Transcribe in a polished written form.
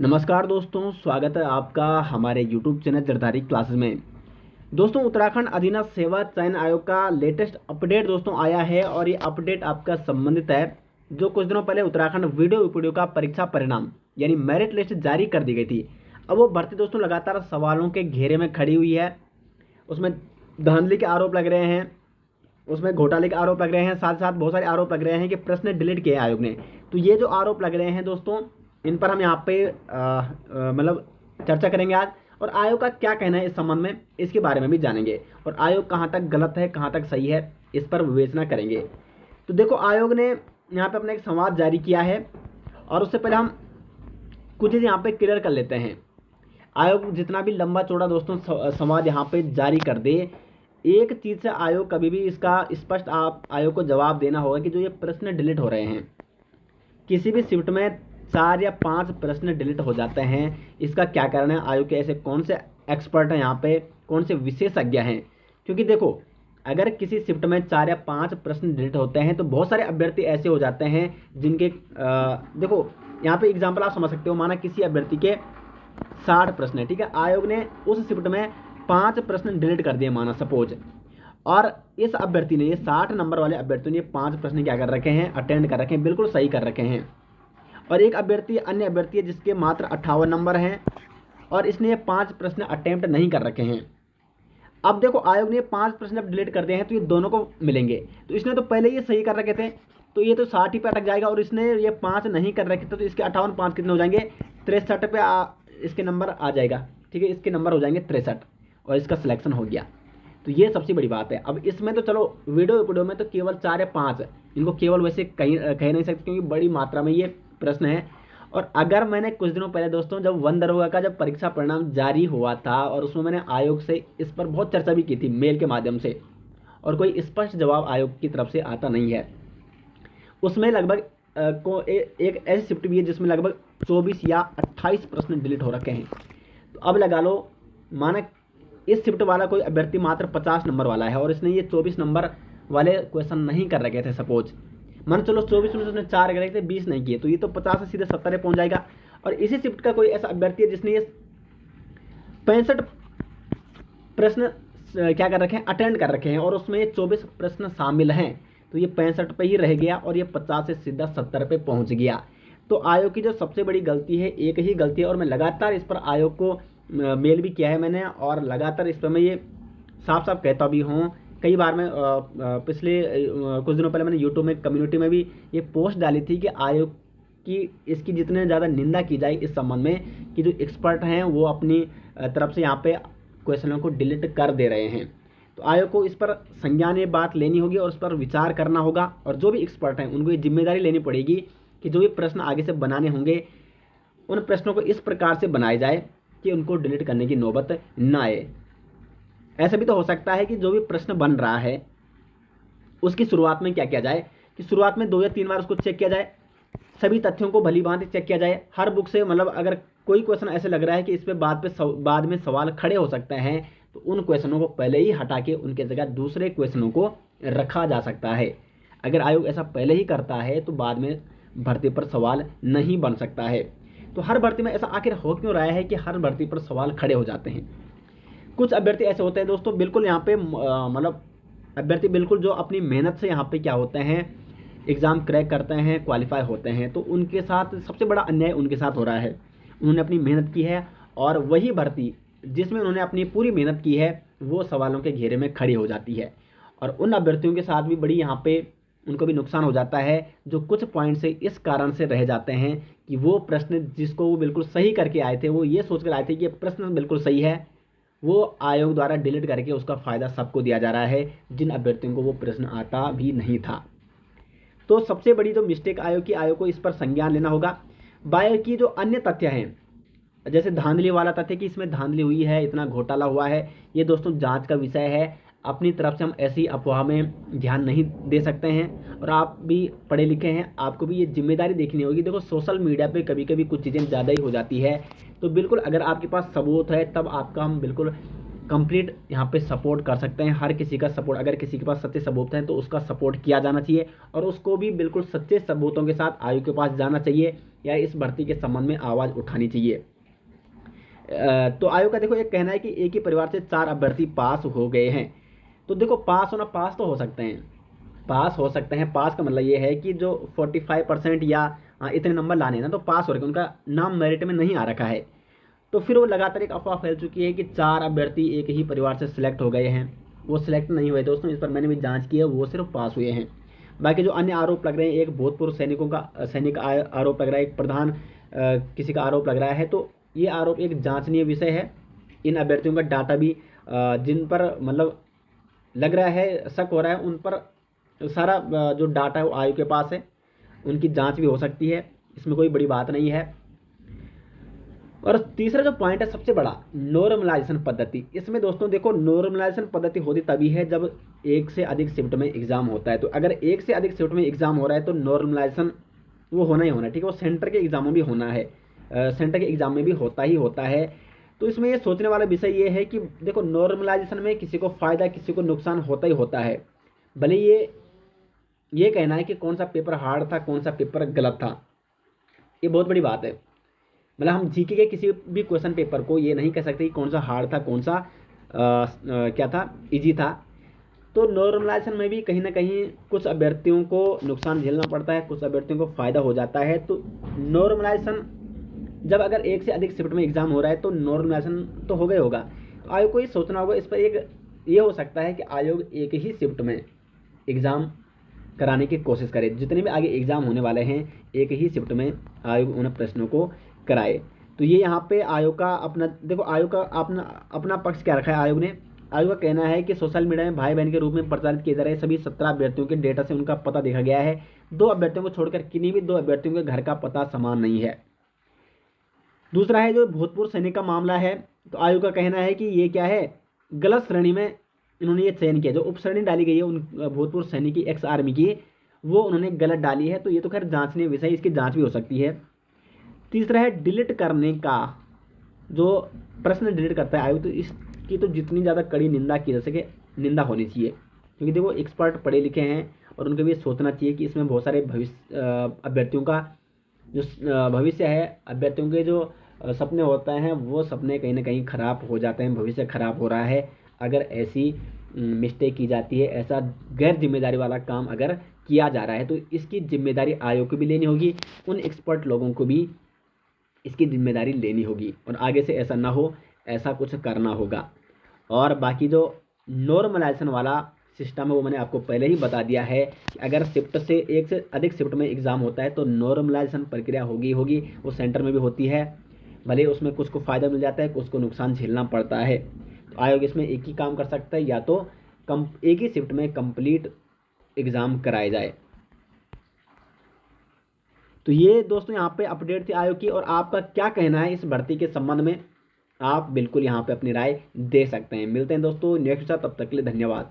नमस्कार दोस्तों, स्वागत है आपका हमारे YouTube चैनल जरदारी क्लासेस में। दोस्तों, उत्तराखंड अधीनस्थ सेवा चयन आयोग का लेटेस्ट अपडेट दोस्तों आया है और ये अपडेट आपका संबंधित है। जो कुछ दिनों पहले उत्तराखंड वीडियो का परीक्षा परिणाम यानी मेरिट लिस्ट जारी कर दी गई थी। अब वो भर्ती दोस्तों लगातार सवालों के घेरे में खड़ी हुई है। उसमें धांधली के आरोप लग रहे हैं, उसमें घोटाले के आरोप लग रहे हैं, साथ साथ बहुत सारे आरोप लग रहे हैं कि प्रश्न डिलीट किए आयोग ने। तो ये जो आरोप लग रहे हैं दोस्तों, इन पर हम यहाँ पे मतलब चर्चा करेंगे आज। और आयोग का क्या कहना है इस संबंध में, इसके बारे में भी जानेंगे। और आयोग कहाँ तक गलत है, कहाँ तक सही है, इस पर विवेचना करेंगे। तो देखो, आयोग ने यहाँ पे अपना एक संवाद जारी किया है और उससे पहले हम कुछ चीज़ यहाँ पे क्लियर कर लेते हैं। आयोग जितना भी लंबा चौड़ा दोस्तों संवाद यहाँ पे जारी कर दे, एक चीज़ से आयोग कभी भी इसका स्पष्ट आप आयोग को जवाब देना होगा कि जो ये प्रश्न डिलीट हो रहे हैं, किसी भी शिफ्ट में 4 या 5 प्रश्न डिलीट हो जाते हैं, इसका क्या कारण है। आयोग के ऐसे कौन से एक्सपर्ट हैं यहाँ पे, कौन से विशेषज्ञ हैं। क्योंकि देखो, अगर किसी शिफ्ट में 4 या 5 प्रश्न डिलीट होते हैं तो बहुत सारे अभ्यर्थी ऐसे हो जाते हैं जिनके देखो यहाँ पे एग्जाम्पल आप समझ सकते हो। माना किसी अभ्यर्थी के 60 प्रश्न है, ठीक है। आयोग ने उस शिफ्ट में 5 प्रश्न डिलीट कर दिए माना सपोज, और इस अभ्यर्थी ने, ये 60 नंबर वाले अभ्यर्थियों ने 5 प्रश्न क्या कर रखे हैं, अटेंड कर रखे हैं, बिल्कुल सही कर रखे हैं। और एक अभ्यर्थी, अन्य अभ्यर्थी है जिसके मात्र 58 नंबर हैं और इसने ये 5 प्रश्न अटेम्प्ट नहीं कर रखे हैं। अब देखो, आयोग ने 5 प्रश्न अब डिलीट कर दिए हैं तो ये दोनों को मिलेंगे। तो इसने तो पहले ये सही कर रखे थे तो ये तो 60 ही पे अटक जाएगा, और इसने ये 5 नहीं कर रखे थे तो इसके 58 5 कितने हो जाएंगे, 63 पे इसके नंबर आ जाएगा, ठीक है। इसके नंबर हो जाएंगे 63 और इसका सिलेक्शन हो गया। तो ये सबसे बड़ी बात है। अब इसमें तो चलो वीडियो में तो केवल 4 या 5, इनको केवल वैसे कह नहीं सकते क्योंकि बड़ी मात्रा में ये प्रश्न है। और अगर मैंने कुछ दिनों पहले दोस्तों जब वन दरोगा का जब परीक्षा परिणाम जारी हुआ था और उसमें मैंने आयोग से इस पर बहुत चर्चा भी की थी मेल के माध्यम से, और कोई स्पष्ट जवाब आयोग की तरफ से आता नहीं है। उसमें लगभग एक ऐसी शिफ्ट भी है जिसमें लगभग 24 या 28 प्रश्न डिलीट हो रखे हैं। तो अब लगा लो, माना इस शिफ्ट वाला कोई अभ्यर्थी मात्र 50 नंबर वाला है और इसने ये 24 नंबर वाले क्वेश्चन नहीं कर रखे थे सपोज, मान चलो 24 में उसने 4 कर रखे थे, 20 नहीं किए, तो ये तो 50 से सीधे 70 पहुंच जाएगा। और इसी शिफ्ट का कोई ऐसा अभ्यर्थी है जिसने ये 65 प्रश्न क्या कर रखे हैं, अटेंड कर रखे हैं, और उसमें ये 24 प्रश्न शामिल हैं, तो ये 65 पे ही रह गया और ये 50 से सीधा 70 पे पहुंच गया। तो आयोग की जो सबसे बड़ी गलती है, एक ही गलती है, और मैं लगातार इस पर आयोग को मेल भी किया है मैंने, और लगातार इस पर मैं ये साफ साफ कहता भी हूँ। कई बार मैं पिछले कुछ दिनों पहले मैंने यूट्यूब में कम्युनिटी में भी ये पोस्ट डाली थी कि आयोग की इसकी जितने ज़्यादा निंदा की जाए इस संबंध में कि जो एक्सपर्ट हैं वो अपनी तरफ से यहाँ पे क्वेश्चनों को डिलीट कर दे रहे हैं। तो आयोग को इस पर संज्ञान ये बात लेनी होगी और उस पर विचार करना होगा, और जो भी एक्सपर्ट हैं उनको ये जिम्मेदारी लेनी पड़ेगी कि जो भी प्रश्न आगे से बनाने होंगे उन प्रश्नों को इस प्रकार से बनाए जाए कि उनको डिलीट करने की नौबत ना आए। ऐसा भी तो हो सकता है कि जो भी प्रश्न बन रहा है उसकी शुरुआत में क्या किया जाए कि शुरुआत में 2 या 3 बार उसको चेक किया जाए, सभी तथ्यों को भली भांति चेक किया जाए हर बुक से। मतलब अगर कोई क्वेश्चन ऐसे लग रहा है कि इस पर बाद में सवाल खड़े हो सकते हैं तो उन क्वेश्चनों को पहले ही हटा के उनके जगह दूसरे क्वेश्चनों को रखा जा सकता है। अगर आयोग ऐसा पहले ही करता है तो बाद में भर्ती पर सवाल नहीं बन सकता है। तो हर भर्ती में ऐसा आखिर हो क्यों रहा है कि हर भर्ती पर सवाल खड़े हो जाते हैं। कुछ अभ्यर्थी ऐसे होते हैं दोस्तों, बिल्कुल यहाँ पे मतलब अभ्यर्थी बिल्कुल जो अपनी मेहनत से यहाँ पे क्या होते हैं, एग्ज़ाम क्रैक करते हैं, क्वालिफाई होते हैं, तो उनके साथ सबसे बड़ा अन्याय उनके साथ हो रहा है। उन्होंने अपनी मेहनत की है और वही भर्ती जिसमें उन्होंने अपनी पूरी मेहनत की है वो सवालों के घेरे में खड़ी हो जाती है, और उन अभ्यर्थियों के साथ भी बड़ी यहाँ पे उनको भी नुकसान हो जाता है जो कुछ पॉइंट से इस कारण से रह जाते हैं कि वो प्रश्न जिसको वो बिल्कुल सही करके आए थे, वो ये सोच कर आए थे कि ये प्रश्न बिल्कुल सही है, वो आयोग द्वारा डिलीट करके उसका फ़ायदा सबको दिया जा रहा है जिन अभ्यर्थियों को वो प्रश्न आता भी नहीं था। तो सबसे बड़ी जो मिस्टेक आयोग को इस पर संज्ञान लेना होगा। बाकी जो अन्य तथ्य हैं, जैसे धांधली वाला तथ्य कि इसमें धांधली हुई है, इतना घोटाला हुआ है, ये दोस्तों जांच का विषय है। अपनी तरफ से हम ऐसी अफवाह में ध्यान नहीं दे सकते हैं, और आप भी पढ़े लिखे हैं, आपको भी ये जिम्मेदारी देखनी होगी। देखो, सोशल मीडिया पे कभी कभी कुछ चीज़ें ज़्यादा ही हो जाती है, तो बिल्कुल अगर आपके पास सबूत है तब आपका हम बिल्कुल कंप्लीट यहाँ पे सपोर्ट कर सकते हैं। हर किसी का सपोर्ट, अगर किसी के पास सच्चे सबूत हैं तो उसका सपोर्ट किया जाना चाहिए, और उसको भी बिल्कुल सच्चे सबूतों के साथ आयोग के पास जाना चाहिए। या इस भर्ती के संबंध में आवाज़ उठानी चाहिए। तो आयोग का देखो एक कहना है कि एक ही परिवार से 4 अभ्यर्थी पास हो गए हैं। तो देखो पास तो हो सकते हैं, पास हो सकते हैं। पास का मतलब ये है कि जो 45% या इतने नंबर लाने हैं ना, तो पास हो रहे हैं, उनका नाम मेरिट में नहीं आ रखा है। तो फिर वो लगातार एक अफवाह फैल चुकी है कि 4 अभ्यर्थी एक ही परिवार से सिलेक्ट हो गए हैं। वो सिलेक्ट नहीं हुए दोस्तों, इस पर मैंने भी जांच की है, वो सिर्फ पास हुए हैं। बाकी जो अन्य आरोप लग रहे हैं, एक भूतपूर्व सैनिक आरोप लग रहा है, एक प्रधान किसी का आरोप लग रहा है। तो ये आरोप एक जांचनीय विषय है। इन अभ्यर्थियों का डाटा भी जिन पर मतलब लग रहा है, शक हो रहा है, उन पर सारा जो डाटा है वो आयोग के पास है, उनकी जांच भी हो सकती है, इसमें कोई बड़ी बात नहीं है। और तीसरा जो पॉइंट है सबसे बड़ा, नॉर्मलाइजेशन पद्धति। इसमें दोस्तों देखो, नॉर्मलाइजेशन पद्धति होती तभी है जब एक से अधिक शिफ्ट में एग्जाम होता है। तो अगर एक से अधिक शिफ्ट में एग्जाम हो रहा है तो नॉर्मलाइजेशन वो होना ही होना है, ठीक है। वो सेंटर के एग्जामों में भी होना है, सेंटर के एग्जाम में भी होता ही होता है। तो इसमें ये सोचने वाला विषय ये है कि देखो, नॉर्मलाइजेशन में किसी को फ़ायदा किसी को नुकसान होता ही होता है। भले ये कहना है कि कौन सा पेपर हार्ड था, कौन सा पेपर गलत था, ये बहुत बड़ी बात है। मतलब हम जीके के किसी भी क्वेश्चन पेपर को ये नहीं कह सकते कि कौन सा हार्ड था, कौन सा क्या था, इजी था। तो नॉर्मलाइजेशन में भी कहीं ना कहीं कुछ अभ्यर्थियों को नुकसान झेलना पड़ता है, कुछ अभ्यर्थियों को फ़ायदा हो जाता है। तो नॉर्मलाइजेशन जब अगर एक से अधिक शिफ्ट में एग्जाम हो रहा है तो नॉर्मलाइजेशन तो होगा ही होगा। तो आयोग को ये सोचना होगा, इस पर एक ये हो सकता है कि आयोग एक ही शिफ्ट में एग्ज़ाम कराने की कोशिश करे। जितने भी आगे एग्ज़ाम होने वाले हैं, एक ही शिफ्ट में आयोग उन प्रश्नों को कराए। तो ये यहाँ पे आयोग का अपना देखो, आयोग का अपना अपना पक्ष क्या रखा है आयोग ने। आयोग का कहना है कि सोशल मीडिया में भाई बहन के रूप में प्रचारित किए जा रहे सभी 17 अभ्यर्थियों के डेटा से उनका पता देखा गया है। 2 अभ्यर्थियों को छोड़कर किन्हीं भी 2 अभ्यर्थियों के घर का पता समान नहीं है। दूसरा है जो भूतपूर्व सैनिक का मामला है, तो आयोग का कहना है कि ये क्या है, गलत श्रेणी में इन्होंने ये चयन किया। जो उप श्रेणी डाली गई है उन भूतपूर्व सैनिक की, एक्स आर्मी की, वो उन्होंने गलत डाली है। तो ये तो खैर जांचनीय विषय, इसकी जांच भी हो सकती है। तीसरा है डिलीट करने का, जो प्रश्न डिलीट करता है आयोग, तो इसकी तो जितनी ज़्यादा कड़ी निंदा की जा सके निंदा होनी चाहिए। क्योंकि देखो एक्सपर्ट पढ़े लिखे हैं और उनको भी सोचना चाहिए कि इसमें बहुत सारे अभ्यर्थियों का जो भविष्य है, अभ्यर्थियों के जो सपने होते हैं, वो सपने कहीं ना कहीं ख़राब हो जाते हैं, भविष्य ख़राब हो रहा है अगर ऐसी मिस्टेक की जाती है, ऐसा गैर जिम्मेदारी वाला काम अगर किया जा रहा है। तो इसकी जिम्मेदारी आयोग को भी लेनी होगी, उन एक्सपर्ट लोगों को भी इसकी जिम्मेदारी लेनी होगी, और आगे से ऐसा ना हो, ऐसा कुछ करना होगा। और बाकी जो नॉर्मलाइजेशन वाला सिस्टम है वो मैंने आपको पहले ही बता दिया है कि अगर शिफ्ट से एक से अधिक शिफ्ट में एग्ज़ाम होता है तो नॉर्मलाइजेशन प्रक्रिया होगी वो सेंटर में भी होती है। भले उसमें कुछ को फ़ायदा मिल जाता है, कुछ को नुकसान झेलना पड़ता है। तो आयोग इसमें एक ही काम कर सकता है, या तो एक ही शिफ्ट में कंप्लीट एग्ज़ाम कराए जाए। तो ये दोस्तों यहाँ पे अपडेट थी आयोग की, और आपका क्या कहना है इस भर्ती के संबंध में, आप बिल्कुल यहाँ पे अपनी राय दे सकते हैं। मिलते हैं दोस्तों नेक्स्ट, तब तक के लिए धन्यवाद।